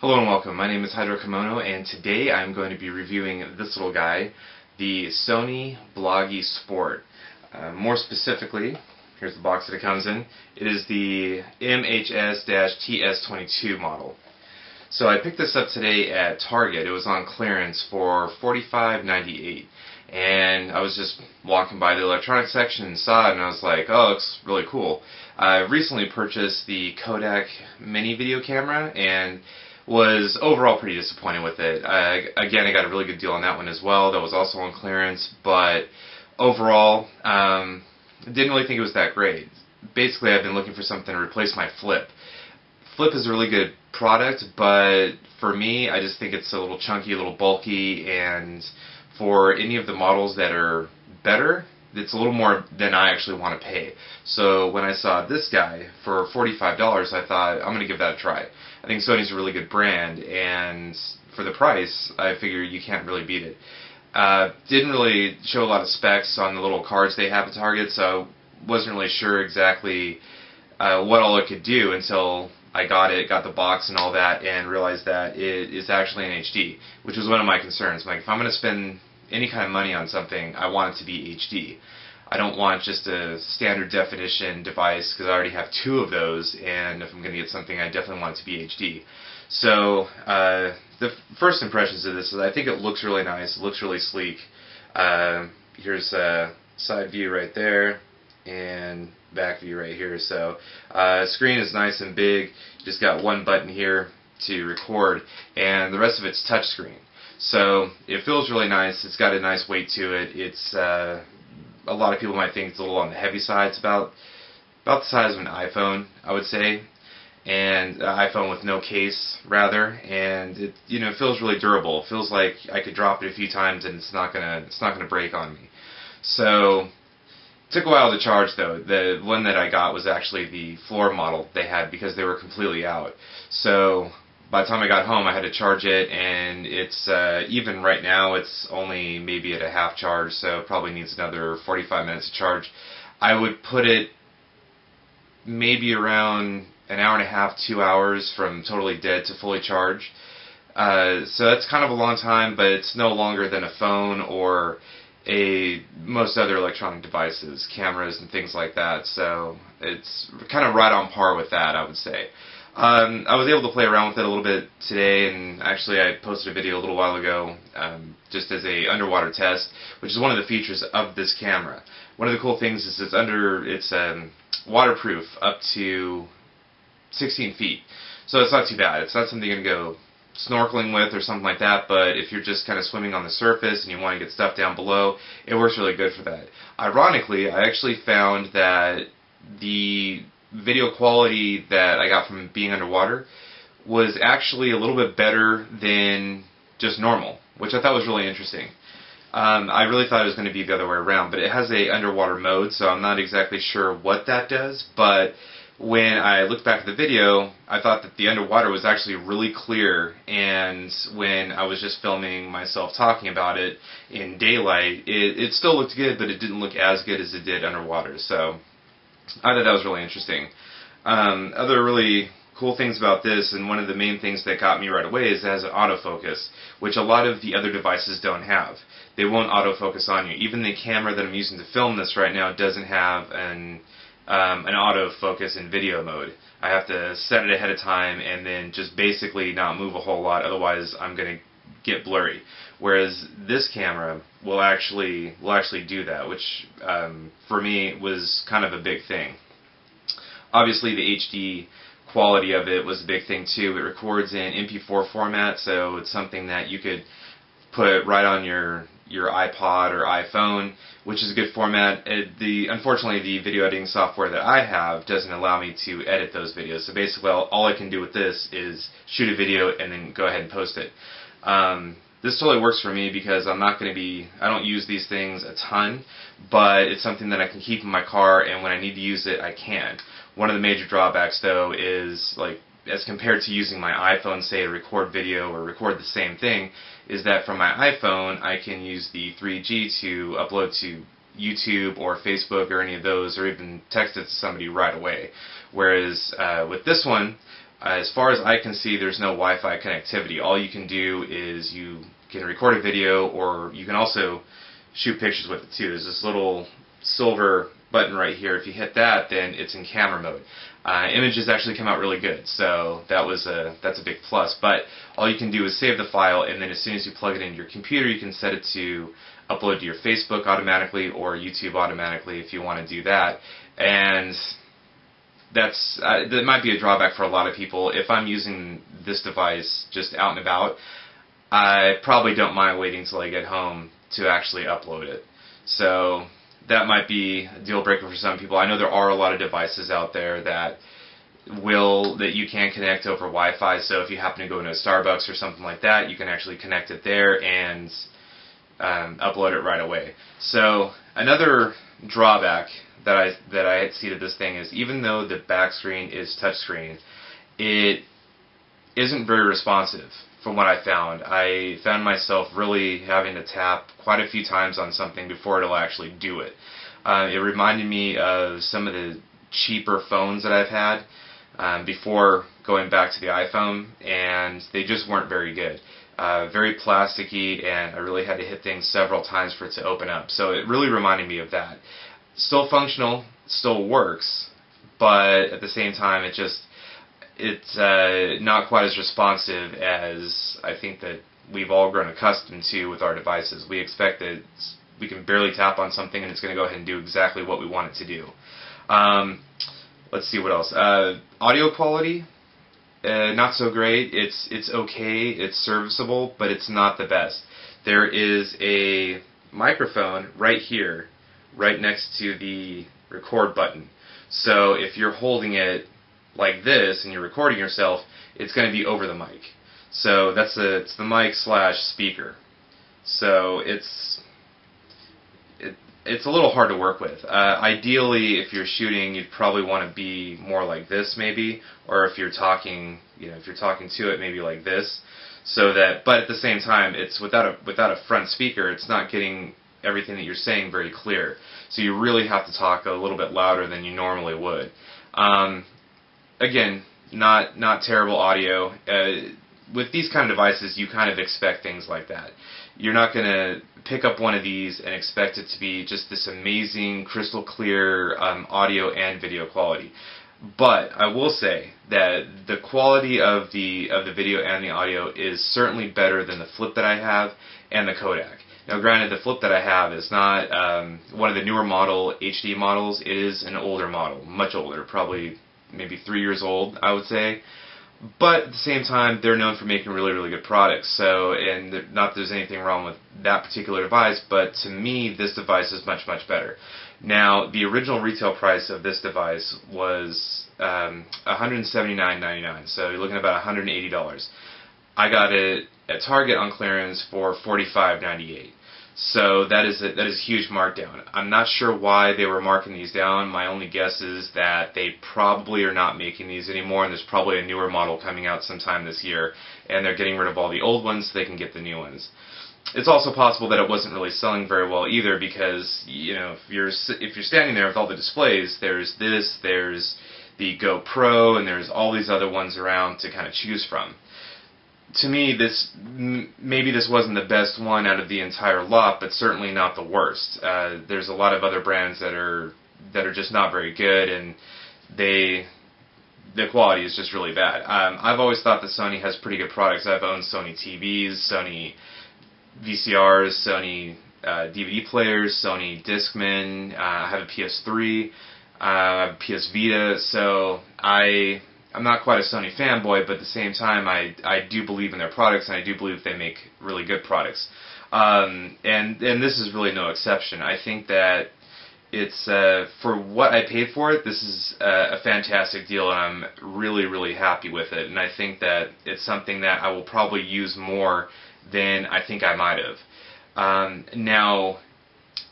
Hello and welcome. My name is Hydro Kimono, and today I'm going to be reviewing this little guy, the Sony Bloggie Sport. More specifically, here's the box that it comes in. It is the MHS-TS22 model. So I picked this up today at Target. It was on clearance for $45.98. And I was just walking by the electronics section and saw it, and I was like, oh, it looks really cool. I recently purchased the Kodak mini video camera and was overall pretty disappointed with it. Again, I got a really good deal on that one as well. That was also on clearance, but overall, didn't really think it was that great. Basically, I've been looking for something to replace my Flip. Flip is a really good product, but for me, I just think it's a little chunky, a little bulky, and for any of the models that are better, it's a little more than I actually want to pay. So when I saw this guy for $45, I thought, I'm going to give that a try. I think Sony's a really good brand, and for the price, I figure you can't really beat it. Didn't really show a lot of specs on the little cards they have at Target, so wasn't really sure exactly what all it could do until I got the box and all that, and realized that it is actually in HD, which was one of my concerns. Like, if I'm going to spend any kind of money on something, I want it to be HD. I don't want just a standard definition device, because I already have two of those, and if I'm going to get something, I definitely want it to be HD. So the first impressions of this is I think it looks really nice, it looks really sleek. Here's a side view right there, and back view right here. So screen is nice and big, just got one button here to record, and the rest of it's touch screen. So it feels really nice. It's got a nice weight to it. It's a lot of people might think it's a little on the heavy side. It's about the size of an iPhone, I would say, and an iPhone with no case, rather. And it feels really durable. It feels like I could drop it a few times and it's not gonna break on me. So it took a while to charge, though. The one that I got was actually the floor model they had, because they were completely out. So by the time I got home, I had to charge it, and it's even right now, it's only maybe at a half charge, so it probably needs another 45 minutes to charge. I would put it maybe around an hour and a half, 2 hours from totally dead to fully charged. So that's kind of a long time, but it's no longer than a phone or most other electronic devices, cameras and things like that. So it's kind of right on par with that, I would say. I was able to play around with it a little bit today, and actually I posted a video a little while ago just as a underwater test, which is one of the features of this camera. One of the cool things is it's waterproof up to 16 feet, so it's not too bad. It's not something you're going to go snorkeling with or something like that, but if you're just kind of swimming on the surface and you want to get stuff down below, it works really good for that. Ironically, I actually found that the video quality that I got from being underwater was actually a little bit better than just normal, which I thought was really interesting. I really thought it was going to be the other way around, but it has a underwater mode, so I'm not exactly sure what that does, but when I looked back at the video, I thought that the underwater was actually really clear, and when I was just filming myself talking about it in daylight, it still looked good, but it didn't look as good as it did underwater. So I thought that was really interesting. Other really cool things about this, and one of the main things that got me right away, is it has an autofocus, which a lot of the other devices don't have. They won't autofocus on you. Even the camera that I'm using to film this right now doesn't have an autofocus in video mode. I have to set it ahead of time and then just basically not move a whole lot, otherwise I'm going to get blurry. Whereas this camera will actually do that, which for me was kind of a big thing. Obviously the HD quality of it was a big thing too. It records in MP4 format, so it's something that you could put right on your iPod or iPhone, which is a good format. Unfortunately, the video editing software that I have doesn't allow me to edit those videos. So basically, all I can do with this is shoot a video and then go ahead and post it. This totally works for me, because I don't use these things a ton, but it's something that I can keep in my car, and when I need to use it, I can. One of the major drawbacks, though, is, like, as compared to using my iPhone, say, to record video or record the same thing, is that from my iPhone, I can use the 3G to upload to YouTube or Facebook or any of those, or even text it to somebody right away. Whereas with this one, as far as I can see, there's no Wi-Fi connectivity. All you can do is you can record a video, or you can also shoot pictures with it too. There's this little silver button right here. If you hit that, then it's in camera mode. Images actually come out really good, so that's a big plus. But all you can do is save the file, and then as soon as you plug it into your computer, you can set it to upload to your Facebook automatically or YouTube automatically if you want to do that. And that might be a drawback for a lot of people. If I'm using this device just out and about, I probably don't mind waiting till I get home to actually upload it. So that might be a deal breaker for some people. I know there are a lot of devices out there that you can connect over Wi-Fi. So if you happen to go into a Starbucks or something like that, you can actually connect it there and upload it right away. So another drawback that I see to this thing is, even though the back screen is touchscreen, it isn't very responsive. From what I found myself really having to tap quite a few times on something before it'll actually do it. It reminded me of some of the cheaper phones that I've had before going back to the iPhone, and they just weren't very good. Very plasticky, and I really had to hit things several times for it to open up. So it really reminded me of that. Still functional, still works, but at the same time it's not quite as responsive as I think that we've all grown accustomed to with our devices. We expect that we can barely tap on something and it's going to go ahead and do exactly what we want it to do. Let's see what else. Audio quality, not so great. It's okay, it's serviceable, but it's not the best. There is a microphone right here, right next to the record button. So if you're holding it like this and you're recording yourself, it's going to be over the mic. So it's the mic / speaker. So it's a little hard to work with. Ideally, if you're shooting, you'd probably want to be more like this maybe, or if you're talking, if you're talking to it, maybe like this. So that, but at the same time, it's without a front speaker, it's not getting everything that you're saying very clear. So you really have to talk a little bit louder than you normally would. Again, not terrible audio. With these kind of devices, you kind of expect things like that. You're not going to pick up one of these and expect it to be just this amazing, crystal clear audio and video quality. But I will say that the quality of the video and the audio is certainly better than the Flip that I have and the Kodak. Now, granted, the Flip that I have is not one of the newer model HD models. It is an older model, much older, probably maybe 3 years old, I would say. But at the same time, they're known for making really, really good products. So, and not that there's anything wrong with that particular device, but to me, this device is much, much better. Now, the original retail price of this device was $179.99, so you're looking at about $180. I got it at Target on clearance for $45.98. So that is a huge markdown. I'm not sure why they were marking these down. My only guess is that they probably are not making these anymore, and there's probably a newer model coming out sometime this year, and they're getting rid of all the old ones so they can get the new ones. It's also possible that it wasn't really selling very well either, because if you're standing there with all the displays, there's the GoPro, and there's all these other ones around to kind of choose from. To me, maybe this wasn't the best one out of the entire lot, but certainly not the worst. There's a lot of other brands that are just not very good, and the quality is just really bad. I've always thought that Sony has pretty good products. I've owned Sony TVs, Sony VCRs, Sony DVD players, Sony Discman. I have a PS3, I have a PS Vita, so I'm not quite a Sony fanboy, but at the same time, I do believe in their products, and I do believe they make really good products. And this is really no exception. I think that it's for what I paid for it, this is a fantastic deal, and I'm really, really happy with it. And I think that it's something that I will probably use more than I think I might have. Now,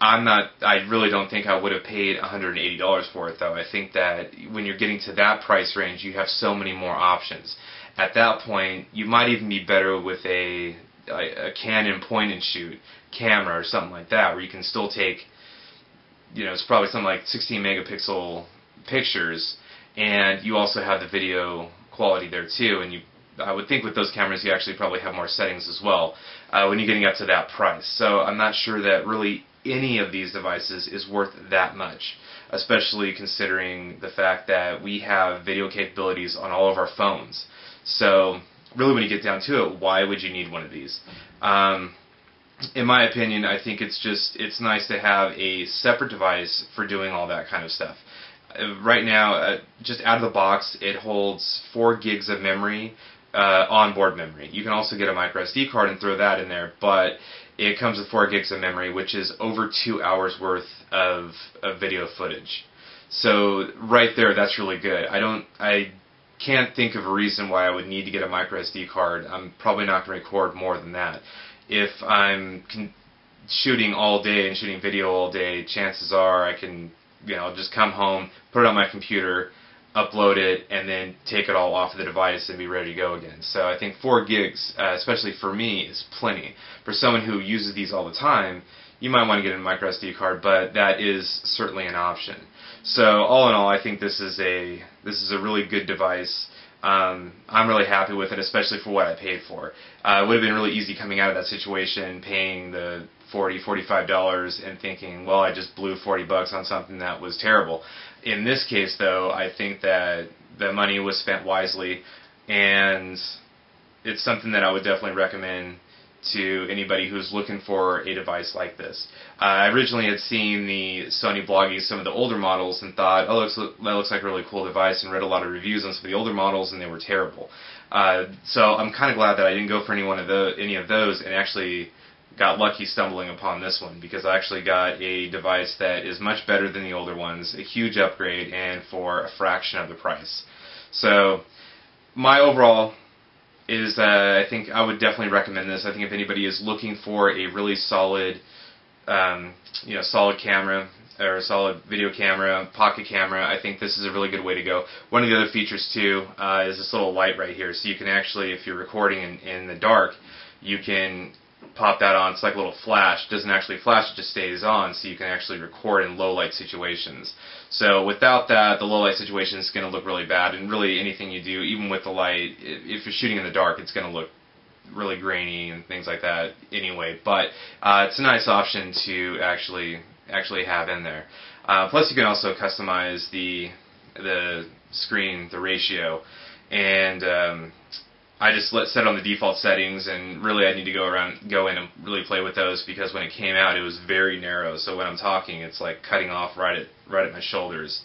I really don't think I would have paid $180 for it, though. I think that when you're getting to that price range, you have so many more options. At that point, you might even be better with a Canon point-and-shoot camera or something like that, where you can still take, it's probably something like 16 megapixel pictures, and you also have the video quality there too, and I would think with those cameras you actually probably have more settings as well when you're getting up to that price. So I'm not sure that really any of these devices is worth that much, especially considering the fact that we have video capabilities on all of our phones. So really, when you get down to it, why would you need one of these? In my opinion, I think it's nice to have a separate device for doing all that kind of stuff. Right now, just out of the box, it holds 4 gigs of memory, onboard memory. You can also get a micro SD card and throw that in there, but it comes with 4 gigs of memory, which is over 2 hours worth of video footage. So right there, that's really good. I can't think of a reason why I would need to get a micro SD card. I'm probably not going to record more than that. If I'm shooting all day and shooting video all day, chances are I can, just come home, put it on my computer, upload it, and then take it all off of the device and be ready to go again. So I think 4 gigs, especially for me, is plenty. For someone who uses these all the time, you might want to get a micro SD card, but that is certainly an option. So all in all, I think this is a really good device. I'm really happy with it, especially for what I paid for. It would have been really easy coming out of that situation, paying the $40, $45 and thinking, well, I just blew $40 on something that was terrible. In this case, though, I think that the money was spent wisely, and it's something that I would definitely recommend to anybody who's looking for a device like this. I originally had seen the Sony Bloggie, some of the older models, and thought, oh, that looks like a really cool device, and read a lot of reviews on some of the older models, and they were terrible. So I'm kind of glad that I didn't go for any of those, and actually got lucky stumbling upon this one, because I actually got a device that is much better than the older ones, a huge upgrade, and for a fraction of the price. So my overall is I think I would definitely recommend this. I think if anybody is looking for a really solid, solid camera, or a solid video camera, pocket camera, I think this is a really good way to go. One of the other features too is this little light right here. So you can actually, if you're recording in the dark, you can pop that on. It's like a little flash. It doesn't actually flash, it just stays on, so you can actually record in low light situations. So without that, the low light situation is going to look really bad, and really anything you do, even with the light, if you're shooting in the dark, it's going to look really grainy and things like that anyway. But it's a nice option to actually have in there. Plus, you can also customize the screen, the ratio, and I just set it on the default settings, and really I need to go in and really play with those, because when it came out it was very narrow, so when I'm talking it's like cutting off right at my shoulders,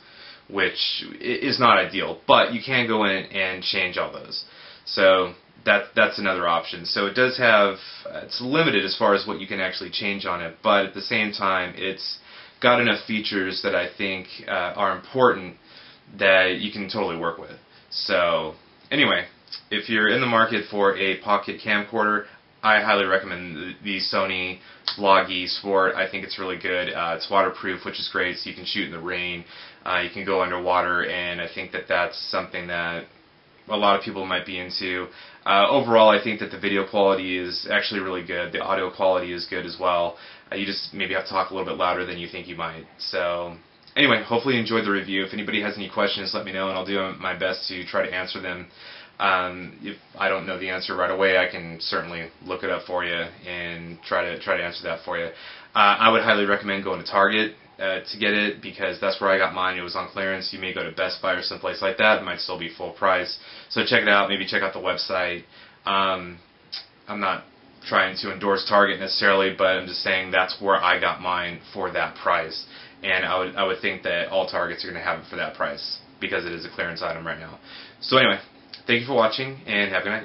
which is not ideal, but you can go in and change all those. So that's another option. So it does have, it's limited as far as what you can actually change on it, but at the same time it's got enough features that I think are important that you can totally work with. So anyway, if you're in the market for a pocket camcorder, I highly recommend the Sony Bloggie Sport. I think it's really good. It's waterproof, which is great, so you can shoot in the rain. You can go underwater, and I think that that's something that a lot of people might be into. Overall, I think that the video quality is actually really good. The audio quality is good as well. You just maybe have to talk a little bit louder than you think you might. So anyway, hopefully you enjoyed the review. If anybody has any questions, let me know, and I'll do my best to try to answer them. If I don't know the answer right away, I can certainly look it up for you and try to answer that for you. I would highly recommend going to Target to get it, because that's where I got mine. It was on clearance. You may go to Best Buy or someplace like that. It might still be full price. So check it out. Maybe check out the website. I'm not trying to endorse Target necessarily, but I'm just saying that's where I got mine for that price. And I would think that all Targets are going to have it for that price, because it is a clearance item right now. So anyway, thank you for watching, and have a good night.